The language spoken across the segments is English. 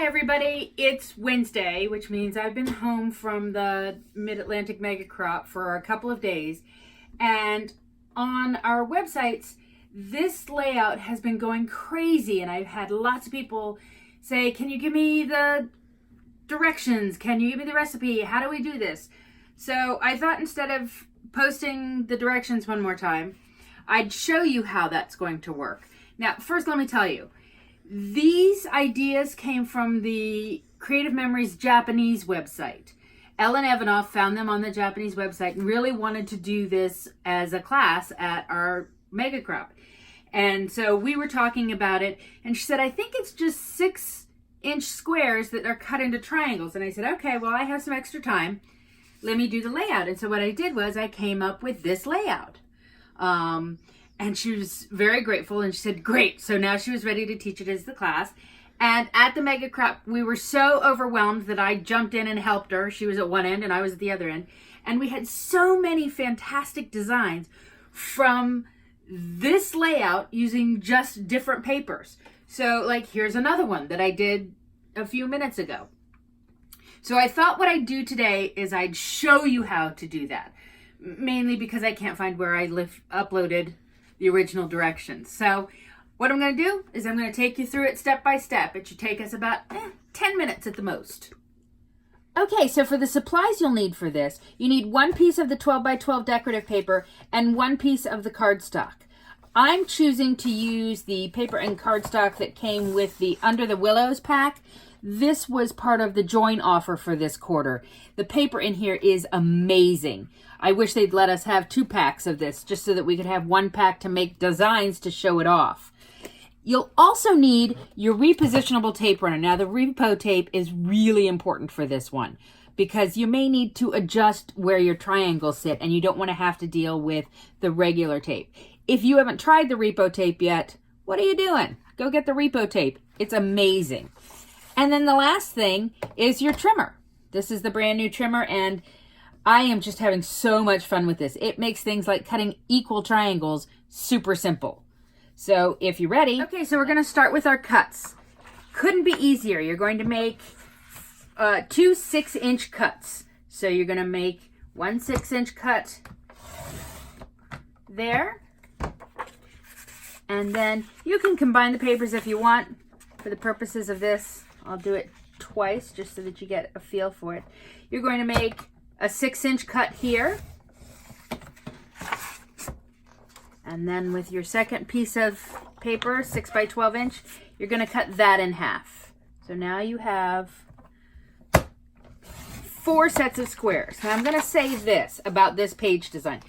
everybody, it's Wednesday, which means I've been home from the Mid-Atlantic Mega Crop for a couple of days, and on our websites this layout has been going crazy, and I've had lots of people say, can you give me the directions, can you give me the recipe, how do we do this? So I thought instead of posting the directions one more time, I'd show you how that's going to work. Now first let me tell you, these ideas came from the Creative Memories Japanese website. Ellen Evanoff found them on the Japanese website and really wanted to do this as a class at our Mega Crop. And so we were talking about it, and she said, I think it's just 6-inch squares that are cut into triangles. And I said, okay, well, I have some extra time. Let me do the layout. And so what I did was I came up with this layout. And she was very grateful, and she said, great. So now she was ready to teach it as the class. And at the Mega Crop, we were so overwhelmed that I jumped in and helped her. She was at one end and I was at the other end. And we had so many fantastic designs from this layout using just different papers. So like, here's another one that I did a few minutes ago. So I thought what I'd do today is I'd show you how to do that, mainly because I can't find where I uploaded the original directions. So what I'm going to do is I'm going to take you through it step by step. It should take us about 10 minutes at the most. Okay, so for the supplies you'll need for this, you need one piece of the 12 by 12 decorative paper and one piece of the cardstock. I'm choosing to use the paper and cardstock that came with the Under the Willows pack. This was part of the join offer for this quarter. The paper in here is amazing. I wish they'd let us have 2 packs of this just so that we could have 1 pack to make designs to show it off. You'll also need your repositionable tape runner. Now the repo tape is really important for this one because you may need to adjust where your triangles sit and you don't want to have to deal with the regular tape. If you haven't tried the repo tape yet, what are you doing? Go get the repo tape. It's amazing. And then the last thing is your trimmer. This is the brand new trimmer, and I am just having so much fun with this. It makes things like cutting equal triangles super simple. So if you're ready. Okay, so we're going to start with our cuts. Couldn't be easier. You're going to make 2 6-inch cuts. So you're going to make 1 6-inch cut there. And then you can combine the papers if you want. For the purposes of this, I'll do it twice just so that you get a feel for it. You're going to make a 6-inch cut here. And then with your second piece of paper, 6 by 12 inch, you're going to cut that in half. So now you have 4 sets of squares. Now I'm going to say this about this page design.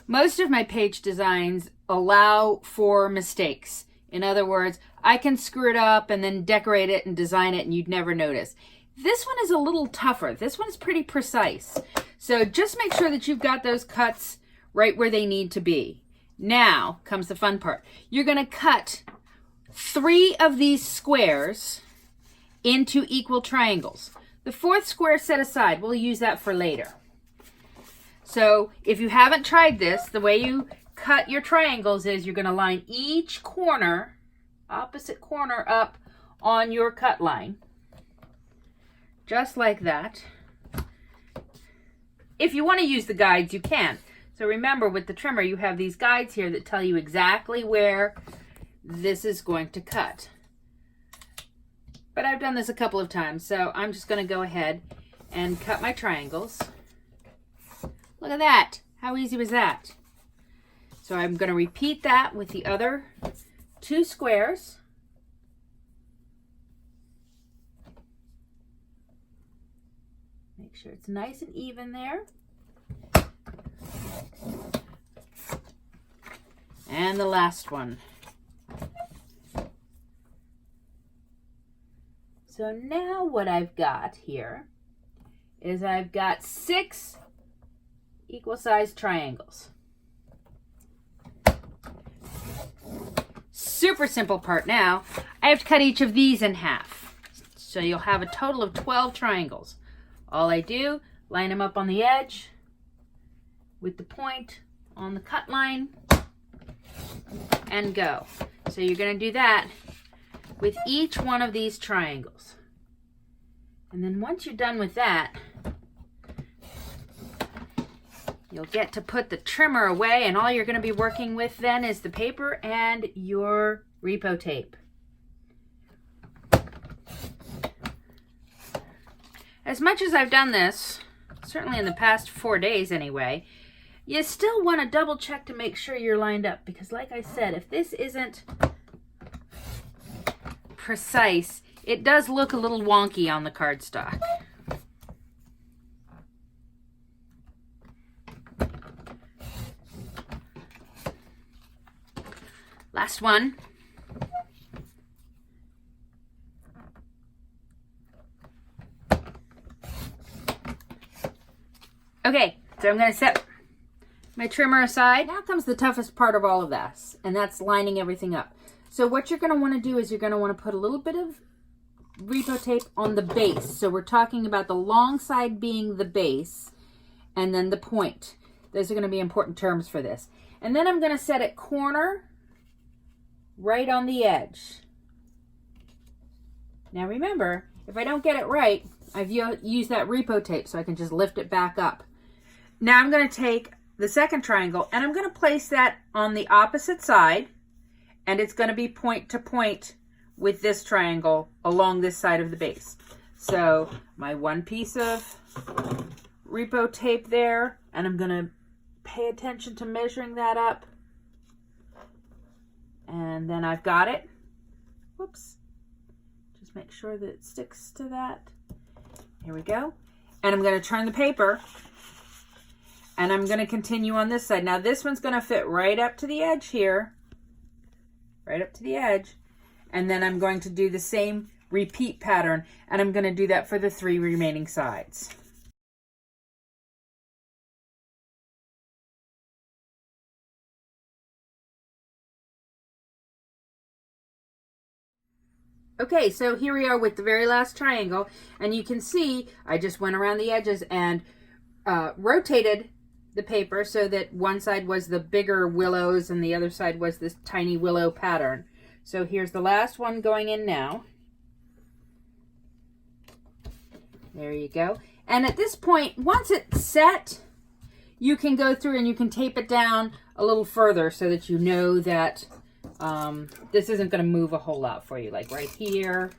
Most of my page designs allow for mistakes. In other words, I can screw it up and then decorate it and design it and you'd never notice. This one is a little tougher. This one's pretty precise. So just make sure that you've got those cuts right where they need to be. Now comes the fun part. You're going to cut 3 of these squares into equal triangles. The 4th square set aside. We'll use that for later. So if you haven't tried this, the way you cut your triangles is you're going to line each corner, opposite corner, up on your cut line. Just like that. If you want to use the guides, you can. So remember, with the trimmer, you have these guides here that tell you exactly where this is going to cut. But I've done this a couple of times, so I'm just going to go ahead and cut my triangles. Look at that. How easy was that? So I'm going to repeat that with the other 2 squares. Make sure it's nice and even there. And the last one. So now what I've got here is I've got 6 equal-sized triangles. Super simple part now. I have to cut each of these in half. So you'll have a total of 12 triangles. All I do, line them up on the edge with the point on the cut line and go. So you're going to do that with each one of these triangles. And then once you're done with that, you'll get to put the trimmer away, and all you're going to be working with then is the paper and your repo tape. As much as I've done this, certainly in the past 4 days anyway, you still want to double check to make sure you're lined up, because like I said, if this isn't precise, it does look a little wonky on the cardstock. Last one. Okay, so I'm going to set my trimmer aside. Now comes the toughest part of all of this, and that's lining everything up. So what you're going to want to do is you're going to want to put a little bit of repo tape on the base. So we're talking about the long side being the base and then the point. Those are going to be important terms for this. And then I'm going to set it corner right on the edge. Now remember, if I don't get it right, I've used that repo tape so I can just lift it back up. Now I'm going to take the second triangle and I'm going to place that on the opposite side, and it's going to be point to point with this triangle along this side of the base. So my one piece of repo tape there, and I'm going to pay attention to measuring that up. And then I've got it. Whoops. Just make sure that it sticks to that. Here we go. And I'm going to turn the paper, and I'm going to continue on this side. Now this one's going to fit right up to the edge here. Right up to the edge. And then I'm going to do the same repeat pattern, and I'm going to do that for the 3 remaining sides. Okay, so here we are with the very last triangle, and you can see I just went around the edges and rotated the paper so that one side was the bigger willows and the other side was this tiny willow pattern. So here's the last one going in now. There you go. And at this point, once it's set, you can go through and you can tape it down a little further so that you know that this isn't going to move a whole lot for you. Like right here,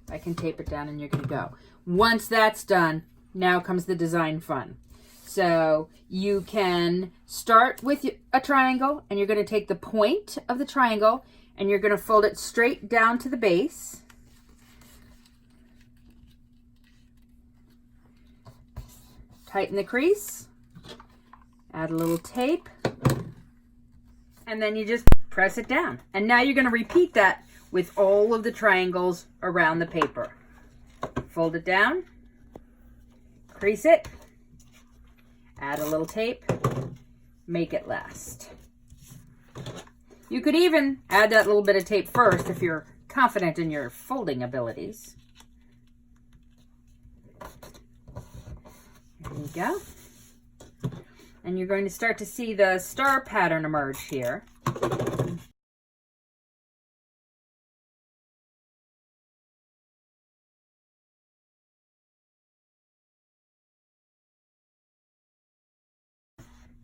I can tape it down and you're going to go. Once that's done, now comes the design fun. So you can start with a triangle, and you're going to take the point of the triangle and you're going to fold it straight down to the base. Tighten the crease, add a little tape, and then you just press it down. And now you're going to repeat that with all of the triangles around the paper. Fold it down, crease it, add a little tape, make it last. You could even add that little bit of tape first if you're confident in your folding abilities. There you go. And you're going to start to see the star pattern emerge here.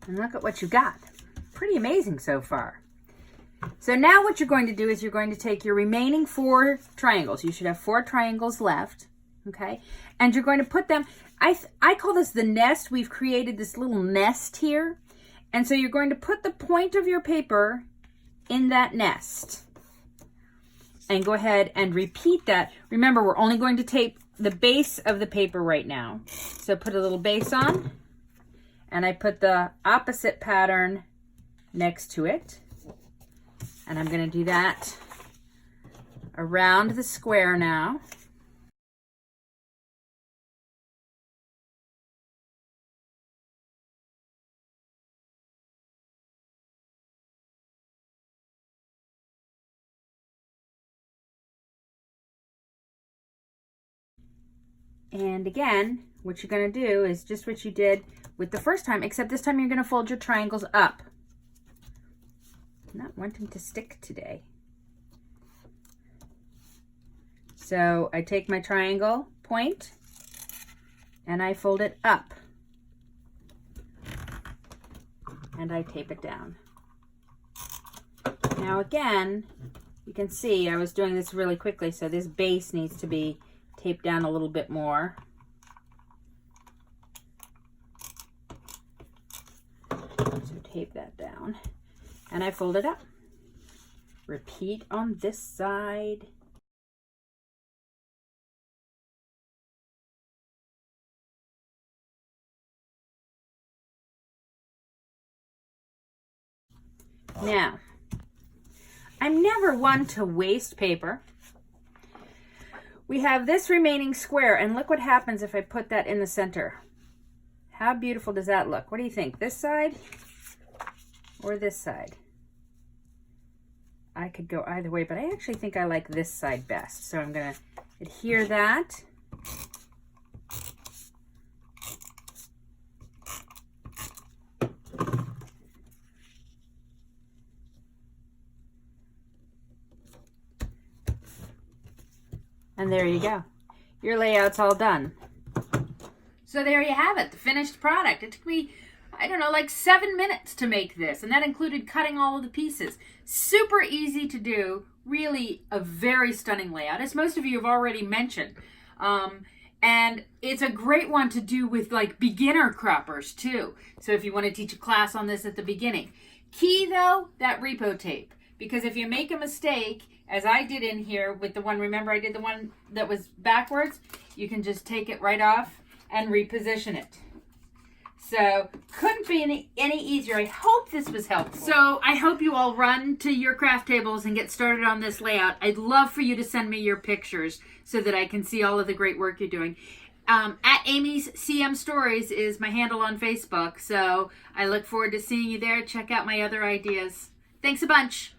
And look at what you got. Pretty amazing so far. So now what you're going to do is you're going to take your remaining 4 triangles. You should have 4 triangles left, okay? And you're going to put them, I call this the nest. We've created this little nest here. And so you're going to put the point of your paper in that nest. And go ahead and repeat that. Remember, we're only going to tape the base of the paper right now. So put a little base on. And I put the opposite pattern next to it. And I'm going to do that around the square now. And again, what you're going to do is just what you did with the first time, except this time you're going to fold your triangles up. I'm not wanting to stick today. So I take my triangle point and I fold it up and I tape it down. Now again, you can see I was doing this really quickly, so this base needs to be taped down a little bit more. So tape that down and I fold it up. Repeat on this side. Now, I'm never one to waste paper. We have this remaining square, and look what happens if I put that in the center. How beautiful does that look? What do you think? This side or this side? I could go either way, but I actually think I like this side best. So I'm going to adhere that. And there you go. Your layout's all done. So there you have it, the finished product. It took me, I don't know, like 7 minutes to make this, and that included cutting all of the pieces. Super easy to do, really a very stunning layout, as most of you have already mentioned. And it's a great one to do with like beginner croppers too. So if you want to teach a class on this at the beginning. Key though, that repo tape. Because if you make a mistake, as I did in here with the one, remember I did the one that was backwards, you can just take it right off and reposition it. So couldn't be any easier. I hope this was helpful. So I hope you all run to your craft tables and get started on this layout. I'd love for you to send me your pictures so that I can see all of the great work you're doing. At Amy's CM Stories is my handle on Facebook. So I look forward to seeing you there. Check out my other ideas. Thanks a bunch.